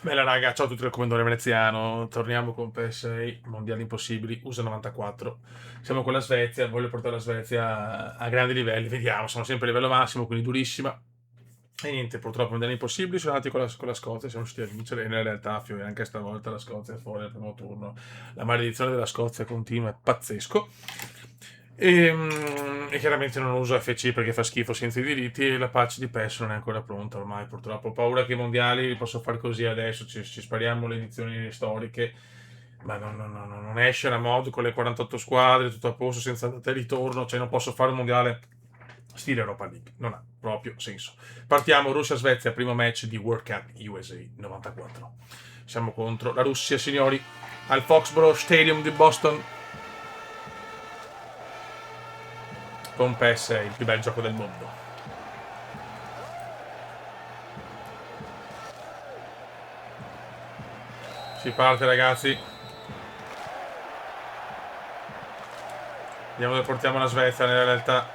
Bella raga, ciao a tutti dal Commendatore Veneziano, torniamo con PS6, Mondiali Impossibili, USA 94. Siamo con la Svezia, voglio portare la Svezia a grandi livelli, vediamo, siamo sempre a livello massimo, quindi durissima. E niente, purtroppo Mondiali Impossibili, sono andati con la Scozia, siamo riusciti a vincere e nella realtà anche stavolta la Scozia è fuori al primo turno. La maledizione della Scozia continua, è pazzesco. E chiaramente non uso FC perché fa schifo senza i diritti e la patch di PES non è ancora pronta ormai, purtroppo. Ho paura che i mondiali li posso fare così adesso, ci spariamo le edizioni storiche, ma non esce la mod con le 48 squadre, tutto a posto, senza andata e ritorno, cioè non posso fare un mondiale stile Europa League, non ha proprio senso. Partiamo, Russia-Svezia, primo match di World Cup USA 94. Siamo contro la Russia, signori, al Foxborough Stadium di Boston. Con PES è il più bel gioco del mondo. Si parte ragazzi. Vediamo dove portiamo la Svezia nella realtà.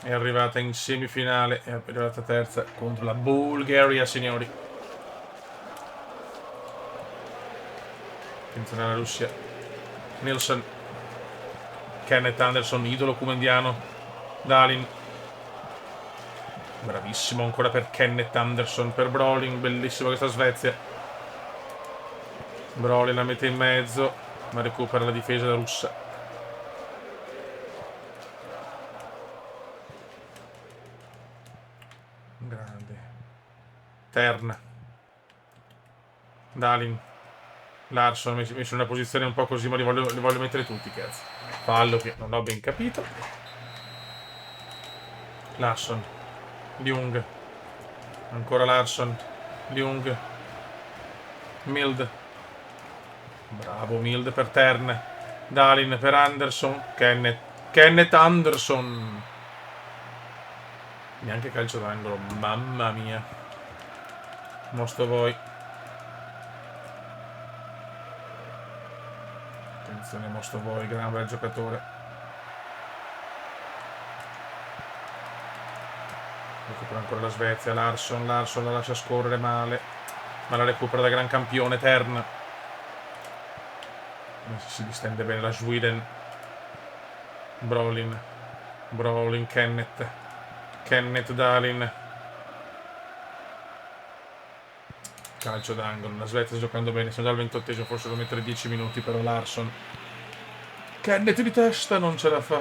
È arrivata in semifinale, è arrivata terza contro la Bulgaria, signori. Attenzione alla Russia. Nilsson. Kenneth Anderson, idolo kumendiano. Dalin. Bravissimo ancora per Kenneth Anderson, per Brolin, bellissima questa Svezia. Brolin la mette in mezzo, ma recupera la difesa russa. Grande. Tern. Dalin. Larsson messo in una posizione un po' così, ma li voglio mettere tutti, cazzo. Fallo che non ho ben capito. Larsson. Ljung. Ancora Larsson. Ljung. Mild. Bravo Mild per Tern. Dalin per Anderson. Kenneth Anderson. Neanche calcio d'angolo, mamma mia. Mostro voi. Attenzione, mostro voi, gran bel giocatore. Recupera ancora la Svezia. Larsson la lascia scorrere male, ma la recupera da gran campione Tern. Si distende bene la Sweden. Brolin, Kenneth Dalin. Calcio d'angolo, la Svezia sta giocando bene, siamo già al 28esimo, forse devo mettere 10 minuti, però Larsson. Kenneth di testa non ce la fa.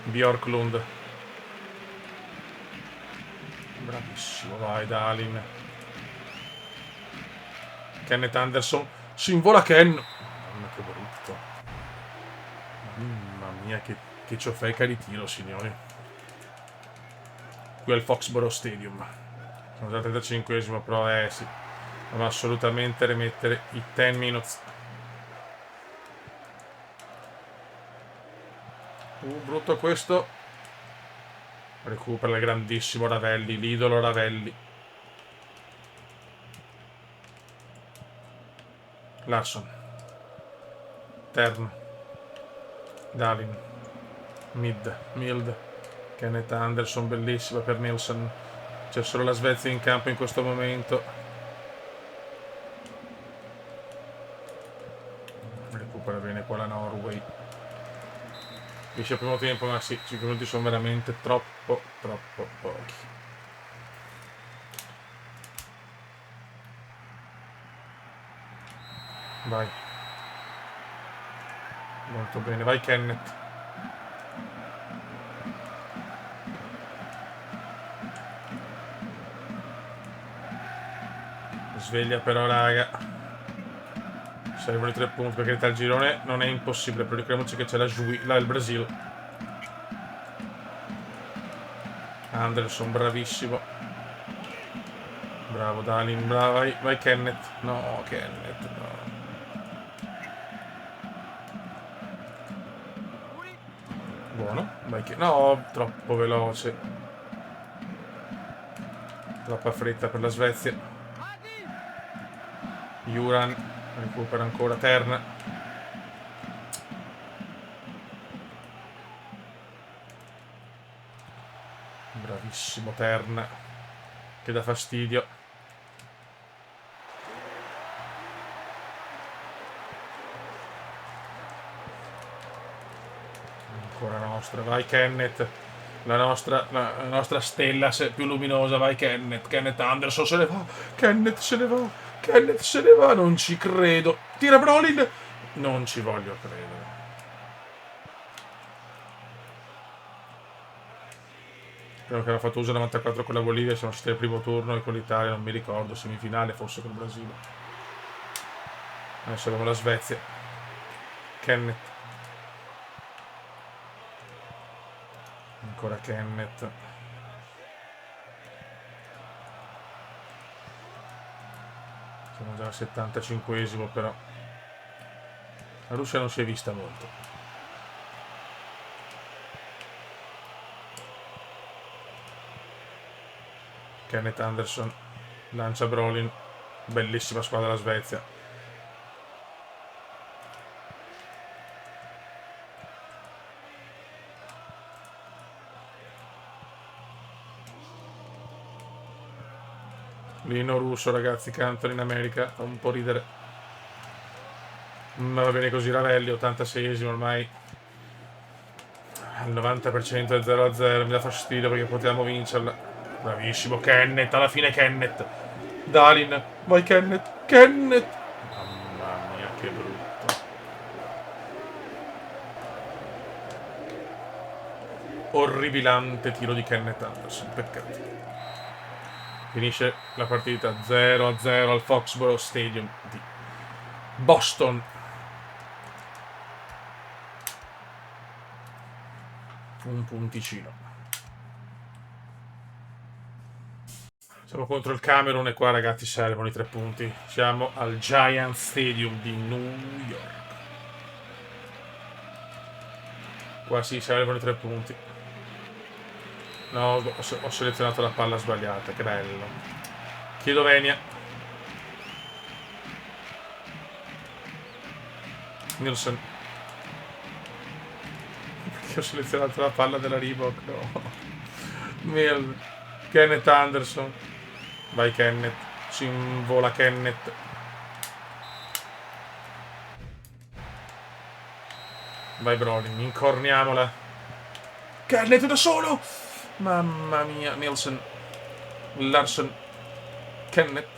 Bjorklund. Bravissimo, vai Dalin. Kenneth Anderson. Si invola Ken. Mamma che brutto. Mamma mia che ciofeca di tiro, signori. Qui al Foxborough Stadium. Sono già al 35esimo, però sì. Devo assolutamente rimettere i 10 minutes. Brutto questo. Recupera il grandissimo Ravelli, l'idolo Ravelli. Larsson. Tern. Dalin. Mild. Kenneth Anderson, bellissima per Nilsson. C'è solo la Svezia in campo in questo momento. Recupera bene qua la Norway. Finisce il primo tempo, ma sì, 5 minuti sono veramente troppo pochi. Vai. Molto bene, vai Kenneth. Sveglia però raga. Servono i 3 punti perché il girone non è impossibile, però ricordiamoci che c'è il Brasile. Anderson bravissimo. Bravo Dalin, bravo, vai Kenneth. No, Kenneth, no. Buono, vai Kenneth. No, troppo veloce. Troppa fretta per la Svezia. Juran recupera ancora Tern. Bravissimo Modern che dà fastidio. Ancora nostra, vai Kenneth, la nostra stella più luminosa, vai Kenneth. Kenneth Anderson se ne va, Kenneth se ne va, Kenneth se ne va, non ci credo. Tira Brolin, non ci voglio credere. Quello che aveva fatto uso 94 con la Bolivia, sono stati al primo turno, e con l'Italia non mi ricordo, semifinale forse con il Brasile. Adesso abbiamo la Svezia. Kenneth. Ancora Kenneth. Siamo già al 75esimo, però la Russia non si è vista molto. Kenneth Anderson lancia Brolin. Bellissima squadra la Svezia. Lino russo, ragazzi, cantano in America, fa un po' ridere. Ma va bene così Ravelli, 86esimo ormai. Al 90% è 0-0, mi dà fastidio perché potremmo vincerla. Bravissimo Kenneth, alla fine Kenneth. Dalin, vai Kenneth, Kenneth. Mamma mia, che brutto. Orribilante tiro di Kenneth Anderson, peccato. Finisce la partita 0-0 al Foxborough Stadium di Boston. Un punticino. Siamo contro il Camerun e qua, ragazzi, servono i 3 punti. Siamo al Giant Stadium di New York. Qua sì, servono i 3 punti. No, ho selezionato la palla sbagliata, che bello. Chiedo venia. Nielsen. Perché ho selezionato la palla della Reebok? No. Kenneth Anderson. Vai Kenneth. Ci invola Kenneth. Vai Brolin, incorniamola. Kenneth da solo! Mamma mia, Nielsen. Larson. Kenneth.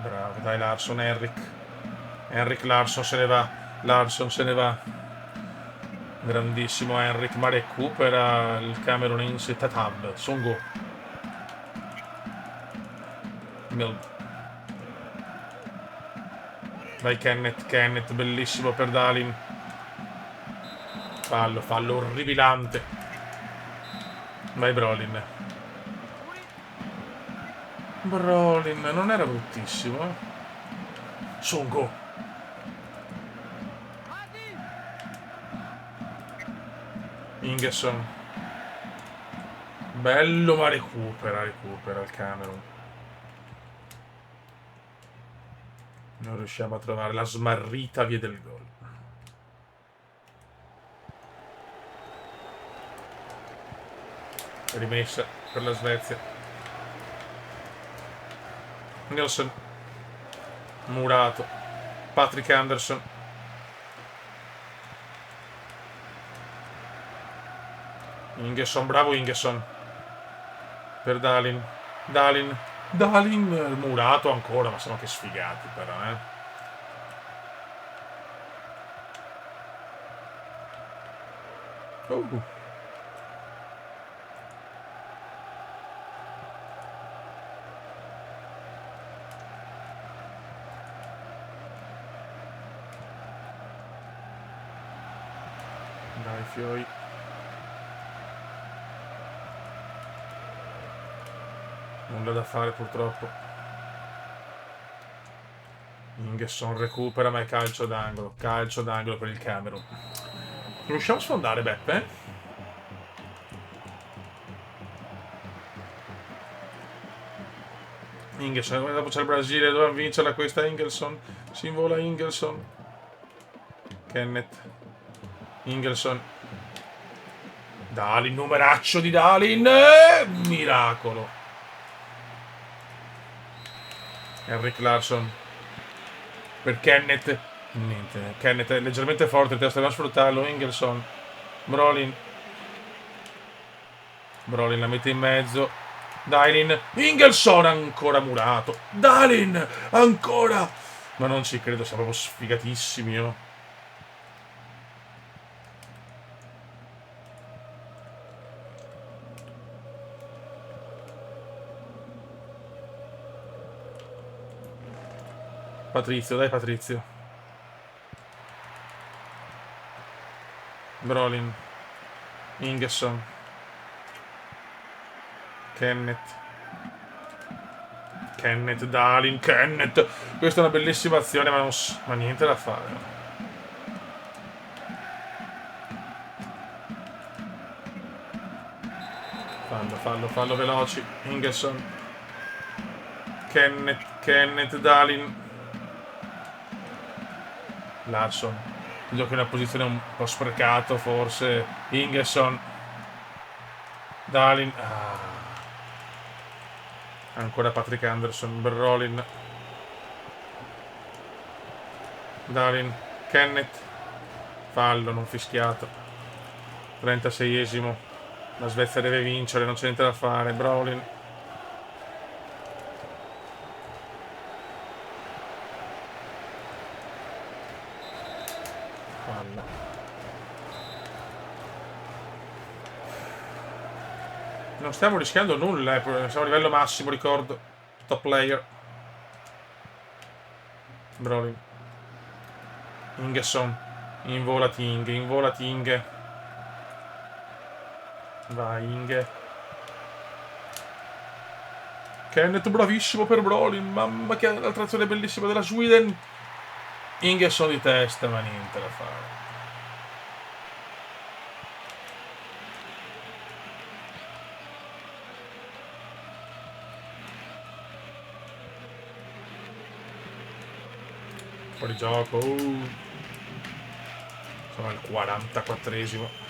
Bravo, dai Larson, Henrik Larsson se ne va. Larsson se ne va. Grandissimo Henrik, ma recupera il camerunense Tatab. Songo. Vai Kenneth, bellissimo per Dalin. Fallo orribilante. Vai Brolin, non era bruttissimo. Songo. Ingesson. Bello, ma recupera il Camerun. Non riusciamo a trovare la smarrita via del gol. Rimessa per la Svezia. Nielsen. Murato. Patrick Anderson. Ingesson, bravo Ingesson. Per Dalin. Murato ancora, ma sono che sfigati però, Dai fioi. Nulla da fare purtroppo. Ingesson recupera, ma è calcio d'angolo. Calcio d'angolo per il Camerun. Riusciamo a sfondare Beppe? Ingelson, dopo c'è il Brasile, doveva vincerla questa. Ingelson, si invola Ingelson. Kenneth, Ingelson, Dahlin, numeraccio di Dahlin, miracolo. Henrik Larsson per Kenneth, niente, Kenneth è leggermente forte, testa da sfruttarlo. Ingelson, Brolin la mette in mezzo. Dahlin, Ingelson ancora murato. Dahlin ancora, ma non ci credo, siamo proprio sfigatissimi, oh. Patrizio, dai Patrizio. Brolin, Ingesson, Kenneth, Dahlin, Kenneth. Questa è una bellissima azione, ma niente da fare. Fallo veloci. Ingesson, Kenneth, Dahlin, Larsson. Gioca in una posizione un po' sprecato forse. Ingesson, Dahlin, ancora Patrick Anderson, Brolin, Dahlin, Kenneth, fallo non fischiato. 36esimo, la Svezia deve vincere, non c'è niente da fare. Brolin, non stiamo rischiando nulla, siamo a livello massimo, ricordo. Top player. Brolin, Ingesson, invola Ting. Vai Inge. Kenneth bravissimo per Brolin, mamma che altra azione bellissima della Sweden. Ingesson di testa, ma niente da fare. Fuori gioco. Sono al 44esimo.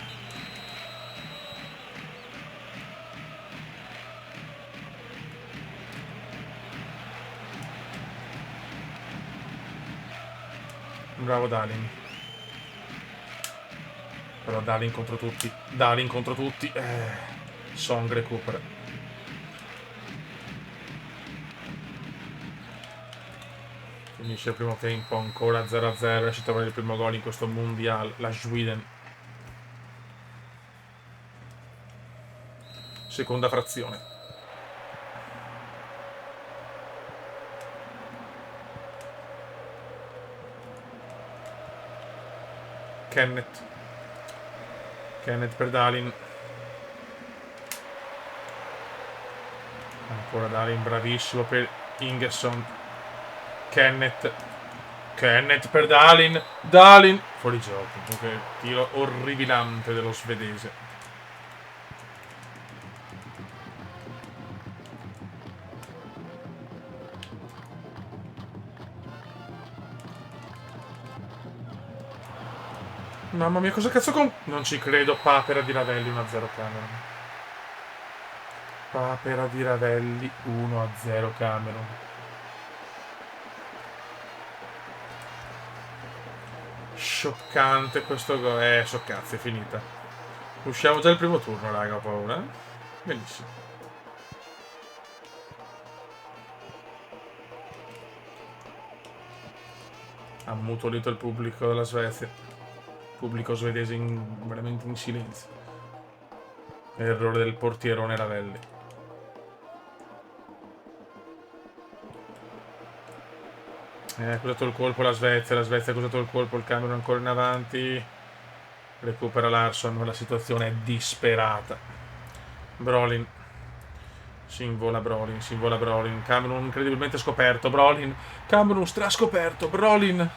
Bravo Dahlin. Però Dahlin contro tutti. Song recupera. Finisce il primo tempo ancora 0-0. Riesce a trovare il primo gol in questo mondiale. La Sweden. Seconda frazione. Kenneth per Dahlin. Ancora Dahlin, bravissimo per Ingesson. Kenneth per Dahlin. Fuori gioco. Okay. Tiro orribilante dello svedese. Mamma mia, cosa cazzo con... Non ci credo, Papera di Ravelli 1-0 Cameron. Papera di Ravelli 1-0 Cameron. Scioccante questo gol. So cazzo, è finita. Usciamo già il primo turno, raga, ho paura. Benissimo. Ha mutolito il pubblico della Svezia. Pubblico svedese veramente in silenzio. Errore del portierone Ravelli. Ha accusato il colpo la Svezia ha accusato il colpo, il Cameron ancora in avanti. Recupera Larsson, ma la situazione è disperata. Brolin. Si invola Brolin. Cameron incredibilmente scoperto. Cameron strascoperto. Brolin.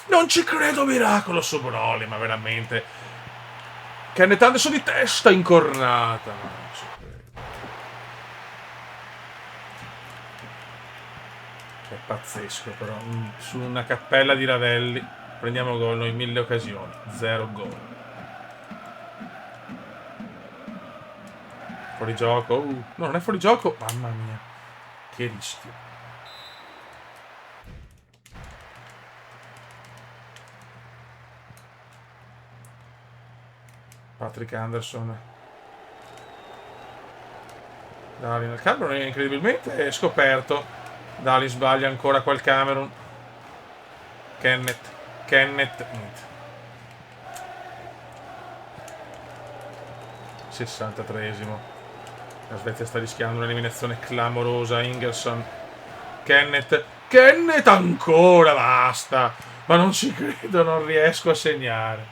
Non ci credo, miracolo su Brolin, ma veramente. Kenneth Anderson di testa incornata. È pazzesco però. Su una cappella di Ravelli prendiamo gol noi in 1000 occasioni. 0 gol. Fuori gioco. No, non è fuori gioco. Mamma mia. Che rischio. Patrick Anderson. Dalin. Il Cameron è incredibilmente scoperto. Dalin sbaglia ancora quel Cameron. Kenneth. Niente. 63esimo. La Svezia sta rischiando un'eliminazione clamorosa. Ingerson. Kenneth ancora, basta. Ma non ci credo, non riesco a segnare.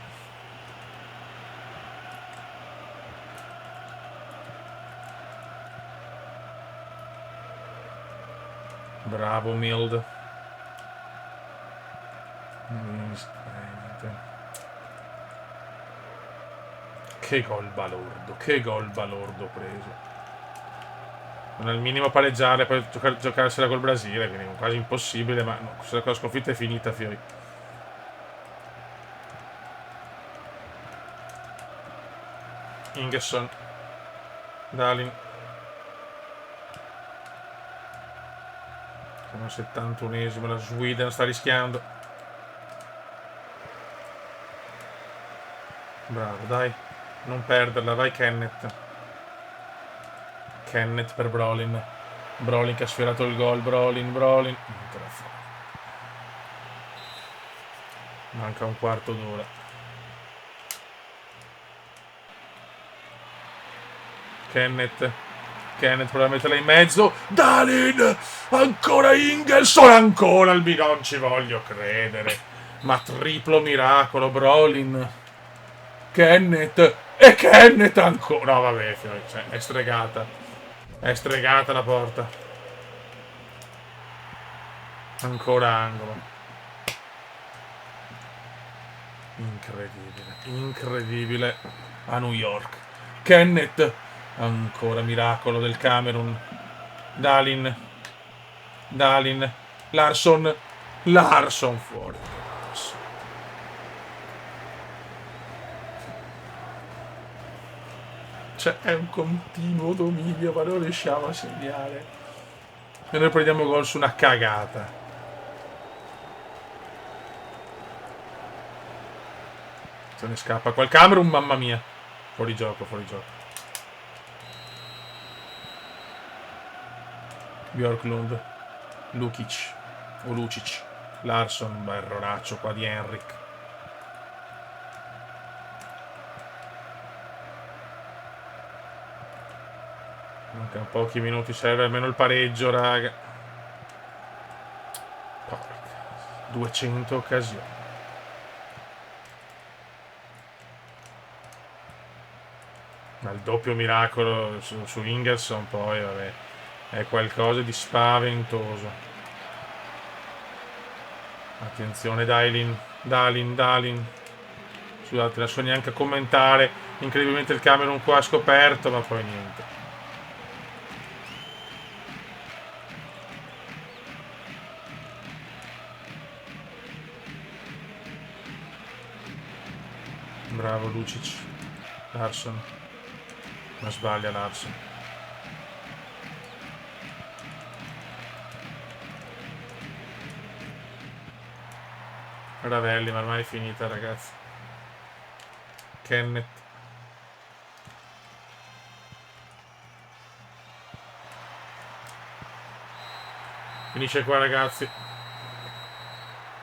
Bravo Mild. Che gol balordo preso. Non è il minimo pareggiare, poi giocarsela col Brasile, quindi è quasi impossibile, ma no, la sconfitta è finita, Fiori. Ingesson. Dalin. Siamo al 71esimo, la Sweden sta rischiando. Bravo, dai. Non perderla, vai Kenneth. Kenneth per Brolin. Brolin che ha sfiorato il gol. Brolin. Niente da fare. Manca un quarto d'ora. Kenneth prova a metterla in mezzo. Dalin! Ancora Ingelson! Ancora il non ci voglio credere. Ma triplo miracolo, Brolin. Kenneth ancora. No, vabbè, cioè, è stregata. È stregata la porta. Ancora angolo. Incredibile. A New York. Kenneth. Ancora miracolo del Camerun. Dalin. Larsson fuori. Cioè, è un continuo dominio, ma non riusciamo a segnare. E noi prendiamo gol su una cagata. Se ne scappa quel Camerun, mamma mia. Fuori gioco. Björklund. Lucic. Larsson, bel erroraccio qua di Henrik. Mancano pochi minuti, serve almeno il pareggio, raga. 200 occasioni. Ma il doppio miracolo su Ingerson poi, vabbè, è qualcosa di spaventoso. Attenzione Dalin. Scusate, non so neanche commentare. Incredibilmente il Camerun qua ha scoperto, ma poi niente. Bravo Lucic. Larsson. Ma sbaglia Larsson. Ravelli, ma ormai è finita, ragazzi. Kenneth. Finisce qua, ragazzi.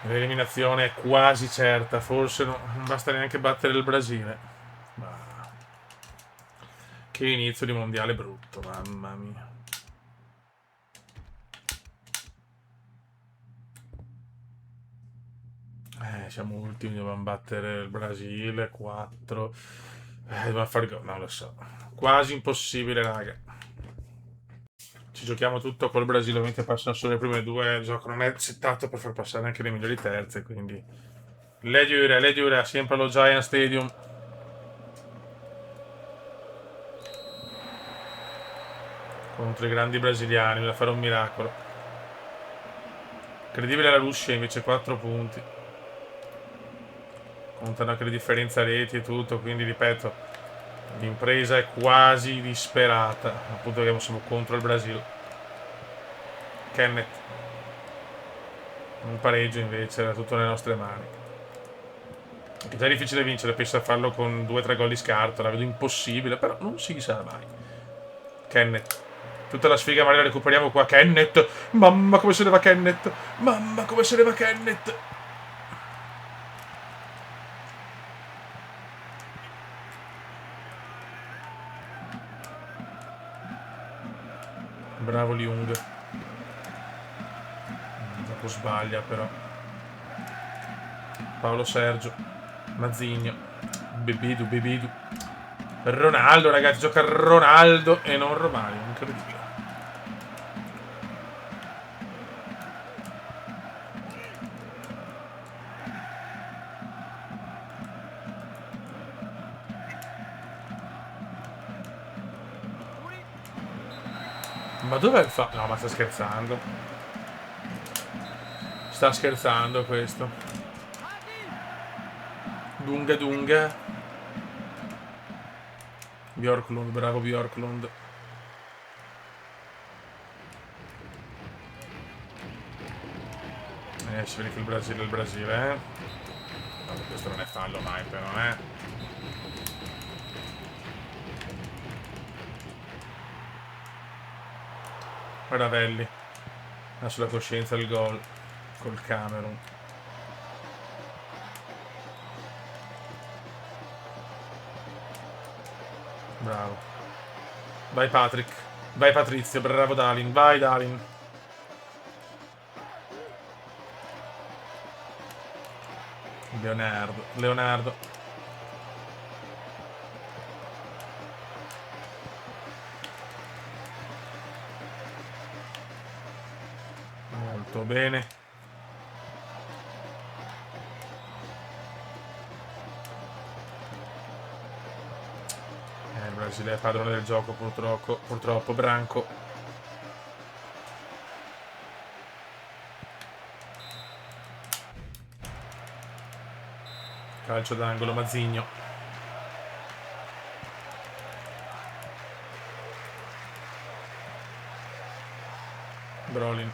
L'eliminazione è quasi certa. Forse non basta neanche battere il Brasile. Ma che inizio di mondiale brutto, mamma mia. Siamo ultimi, dobbiamo battere il Brasile 4. Dobbiamo fare gol, non lo so. Quasi impossibile, raga. Ci giochiamo tutto col Brasile, ovviamente passano solo le prime due. Il gioco non è settato per far passare anche le migliori terze, quindi le dure, sempre allo Giant Stadium. Contro i grandi brasiliani, da fare un miracolo. Incredibile la Russia, invece 4 punti. Contano anche le differenze reti e tutto, quindi ripeto, l'impresa è quasi disperata. Appunto che siamo contro il Brasile. Kenneth. Un pareggio invece, era tutto nelle nostre mani. È già difficile vincere, penso a farlo con 2-3 gol di scarto, la vedo impossibile, però non si sa mai. Kenneth. Tutta la sfiga magari la recuperiamo qua. Kenneth! Mamma come se ne va Kenneth! Mamma come se ne va Kenneth! Bravo Jung. Dopo sbaglia però. Paolo Sergio. Mazzigno. Bebidu. Ronaldo, ragazzi, gioca Ronaldo e non Romario. Incredibile. Ma dov'è il fa... No, ma sta scherzando. Sta scherzando questo. Dunga. Bjorklund, bravo Bjorklund. Si vede che il Brasile, eh. No, questo non è fallo mai, però, Ravelli ha sulla coscienza il gol col Camerun. Bravo. Vai Patrick. Vai Patrizio, bravo Dalin. Vai Dalin. Leonardo. Molto bene. Il Brasile è padrone del gioco purtroppo Branco. Calcio d'angolo, Mazzigno. Brolin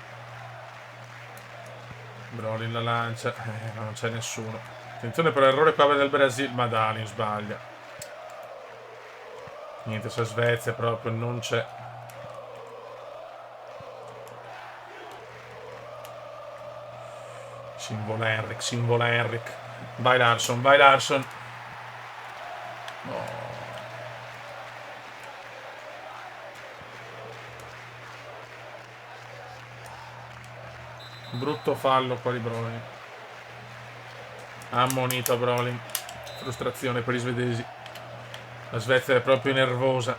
la lancia, non c'è nessuno. Attenzione per errore qua del Brasile, ma Dalin sbaglia. Niente, se Svezia proprio non c'è. Sinvola Henrik. Vai Larsson. No. Brutto fallo qua di Brolin. Ammonito Brolin. Frustrazione per i svedesi. La Svezia è proprio nervosa.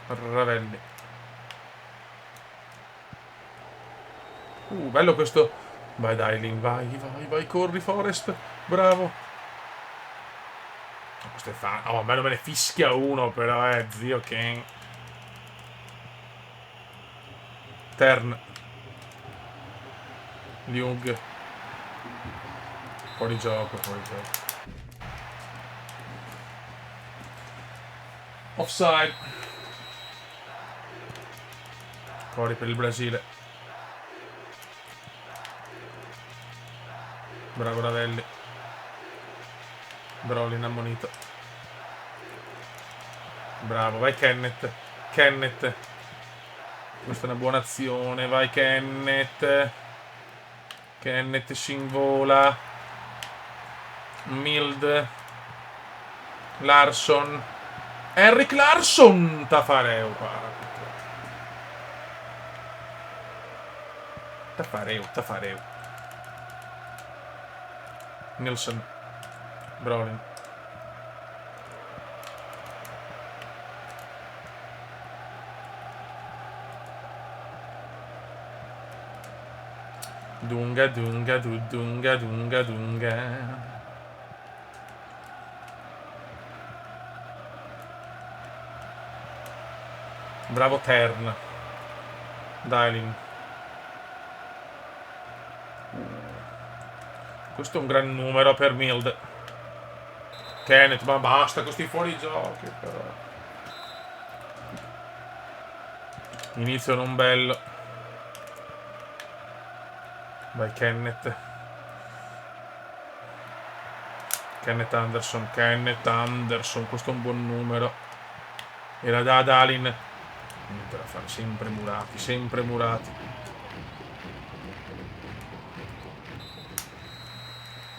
Ravelli. Bello questo. Vai Dailin, vai, corri Forest. Bravo. Questo è fa. Oh, me ne fischia uno però, zio Ken. Tern. Jung. Fuori gioco. Offside. Fuori per il Brasile. Bravo Ravelli. Brolin ammonito. Bravo, vai Kenneth. Questa è una buona azione, vai Kenneth Scinvola. Mild. Larsson. Henrik Larsson. Tafareu. Nilsson. Brolin. Dunga. Bravo Tern. Dailin. Questo è un gran numero per Mild. Kenneth, ma basta con sti fuorigiochi però. Inizio non bello. Vai Kenneth. Kenneth Anderson, questo è un buon numero. Era da Dalin. Niente da fare, sempre murati, sempre murati.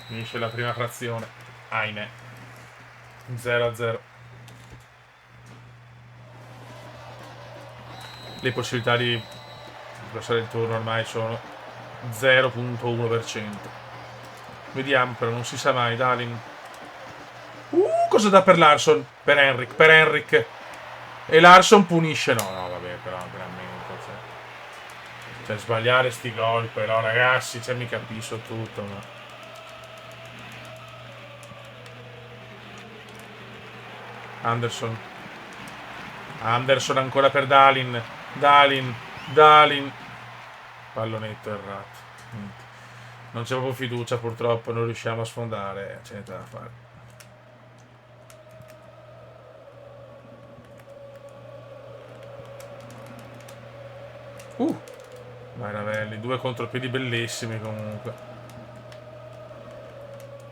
Finisce la prima frazione. Ahimè. 0-0. Le possibilità di passare il turno ormai sono 0.1%. Vediamo, però non si sa mai. Dalin. Cosa dà per Larson? Per Henrik. E Larson punisce. No, vabbè, però veramente. Cioè sbagliare sti gol, però, ragazzi, mi capisco tutto, ma. Anderson ancora per Dalin. Pallonetto errato. Non c'è proprio fiducia, purtroppo non riusciamo a sfondare, c'è niente da fare. Vai Ravelli, 2 contropiedi bellissimi comunque.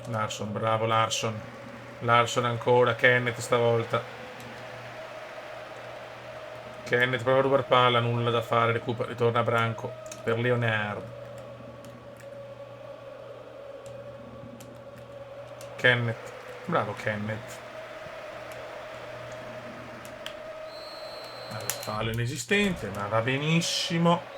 Larson, bravo Larson ancora, Kenneth stavolta. Kenneth prova a rubar palla, nulla da fare, recupera, ritorna Branco per Leonard. Kenneth, bravo Kenneth. Fallo inesistente, ma va benissimo.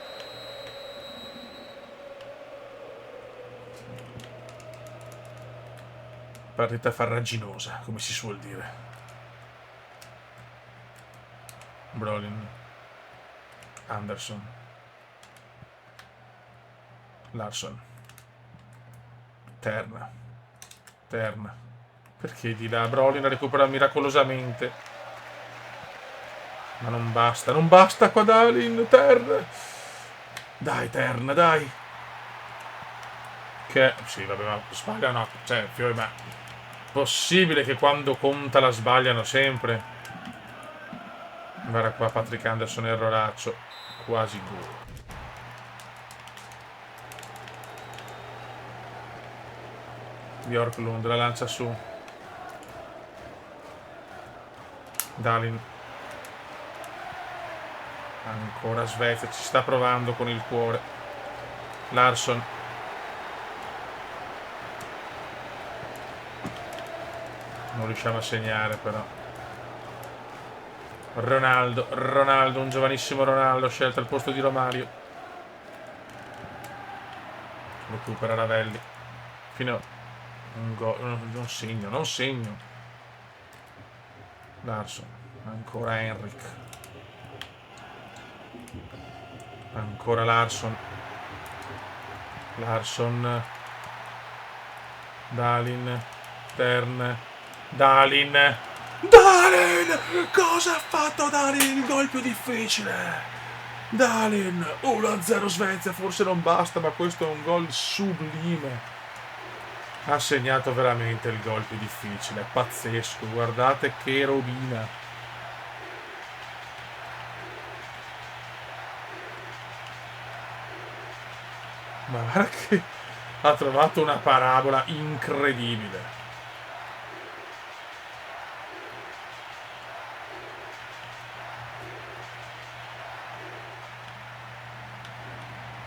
Partita farraginosa, come si suol dire. Brolin. Anderson. Larson. Terna. Perché di là? Brolin la recupera miracolosamente. Ma non basta qua Dalin. Terna. Dai. Che. Sì, vabbè, ma sbagliano. Cioè, fiore, ma. Possibile che quando conta la sbagliano sempre? Guarda qua Patrick Anderson, erroraccio. Quasi gol. Bjorklund la lancia su. Dalin. Ancora Svezia, ci sta provando con il cuore. Larson. Non riusciamo a segnare però. Ronaldo, un giovanissimo Ronaldo scelto al posto di Romario. Recupera Ravelli. Fino a un gol. Non segno. Larson. Ancora Henrik. Ancora Larson. Dalin. Dalin! Cosa ha fatto Dalin? Il gol più difficile! Dalin! 1-0 Svezia, forse non basta, ma questo è un gol sublime. Ha segnato veramente il gol più difficile, pazzesco, guardate che robina. Ma guarda che ha trovato una parabola incredibile.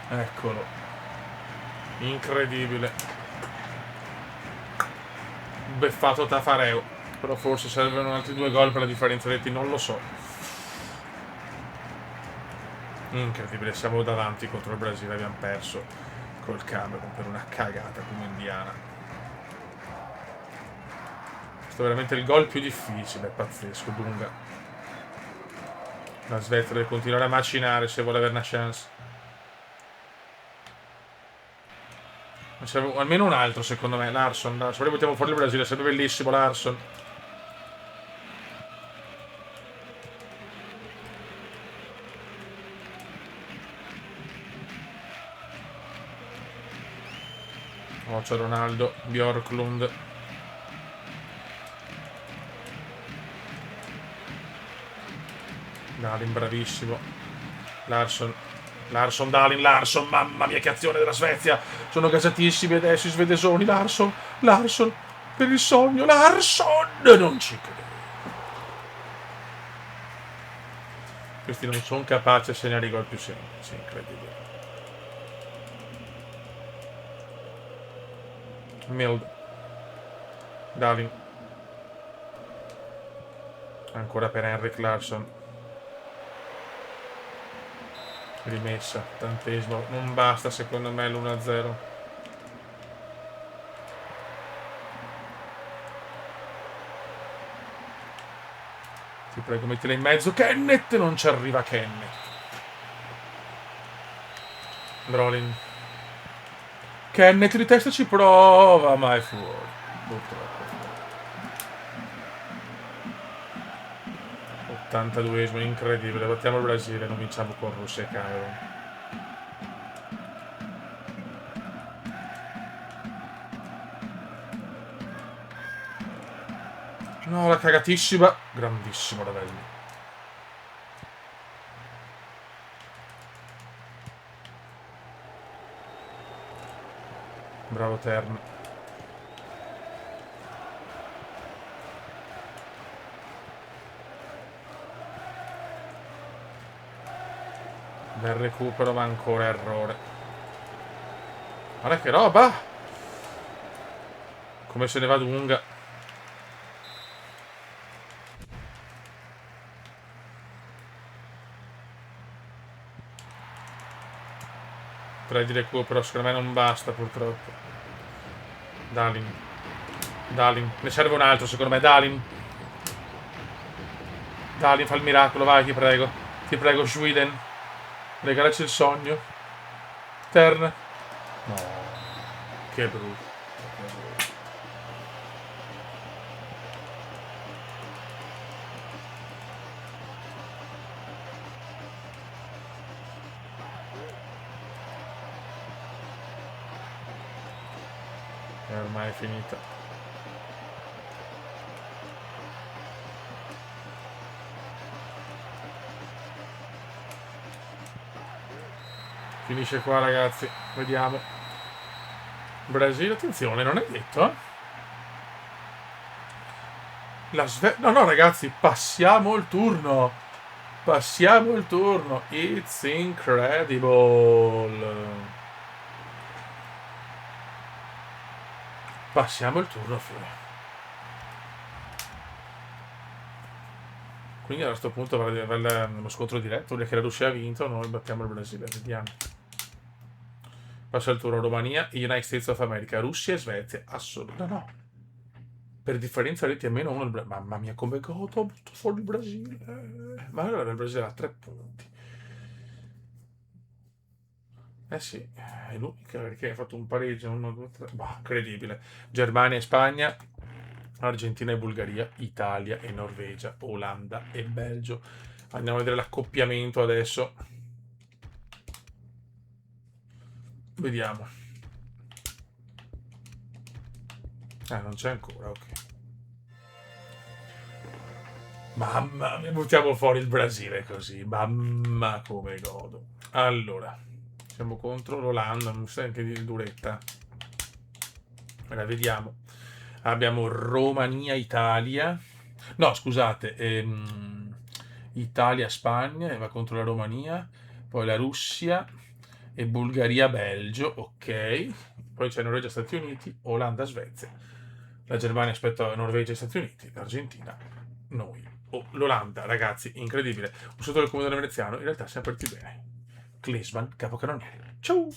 Eccolo. Incredibile. Beffato Tafareo. Però forse servono altri 2 gol per la differenza reti, non lo so. Incredibile, siamo davanti contro il Brasile, abbiamo perso col Camerun per una cagata come indiana. Questo è veramente il gol più difficile, pazzesco, Dunga. La Svezia deve continuare a macinare se vuole avere una chance. Serve almeno un altro secondo me. Larson. Poi buttiamo fuori il Brasile, sarebbe bellissimo Larson. Oh, c'è Ronaldo, Bjorklund. Dalin, bravissimo. Larsson, Dalin, Larsson, mamma mia che azione della Svezia. Sono gasatissimi adesso i svedesoni. Larsson, per il sogno, Larsson. Non ci credo. Questi non sono capaci a segnare i gol più semplici, incredibile. Mild, Dalin, ancora per Henrik Larsson. Rimessa, 80°, non basta secondo me l'1-0. Ti prego, mettila in mezzo. Kenneth, non ci arriva Kenneth. Brolin. Kenneth di testa ci prova, ma è fuori. Purtroppo. 82°, incredibile. Battiamo il Brasile, non vinciamo con Russia e Cairo. No, la cagatissima. Grandissimo Ravelli. Bravo Tern. Bel recupero, ma ancora errore. Guarda che roba! Come se ne va lunga. Di recupero, secondo me non basta purtroppo. Dalin, ne serve un altro secondo me. Dalin, fa il miracolo, vai, ti prego, Sweden, regalaci il sogno. Tern, no, che brutto. È ormai finita. Finisce qua ragazzi, vediamo. Brasile, attenzione, non è detto, no ragazzi, passiamo il turno. It's incredible. Passiamo il turno, fine. Quindi a questo punto va lo scontro diretto, che la Russia ha vinto, noi battiamo il Brasile, vediamo. Passa il turno Romania, United States of America, Russia e Svezia. Assolutamente no. Per differenza reti a meno uno. Mamma mia, come godo, ho butto fuori il Brasile. Ma allora il Brasile ha 3 punti. Eh sì, è l'unica perché ha fatto un pareggio, 1, 2, 3. Bah, incredibile. Germania e Spagna, Argentina e Bulgaria, Italia e Norvegia, Olanda e Belgio. Andiamo a vedere l'accoppiamento adesso. Vediamo. Non c'è ancora, ok. Mamma mia, buttiamo fuori il Brasile così. Mamma come godo. Allora, siamo contro l'Olanda, non sai anche di duretta. Ora vediamo. Abbiamo Romania-Italia. No, scusate. Italia-Spagna, va contro la Romania. Poi la Russia e Bulgaria-Belgio, ok. Poi c'è Norvegia-Stati Uniti, Olanda-Svezia. La Germania aspetta Norvegia e Stati Uniti. L'Argentina, noi. L'Olanda, ragazzi, incredibile. Un sotto del comodoro veneziano, in realtà siamo partiti bene. Klinsmann, capocannoniere. Ciao!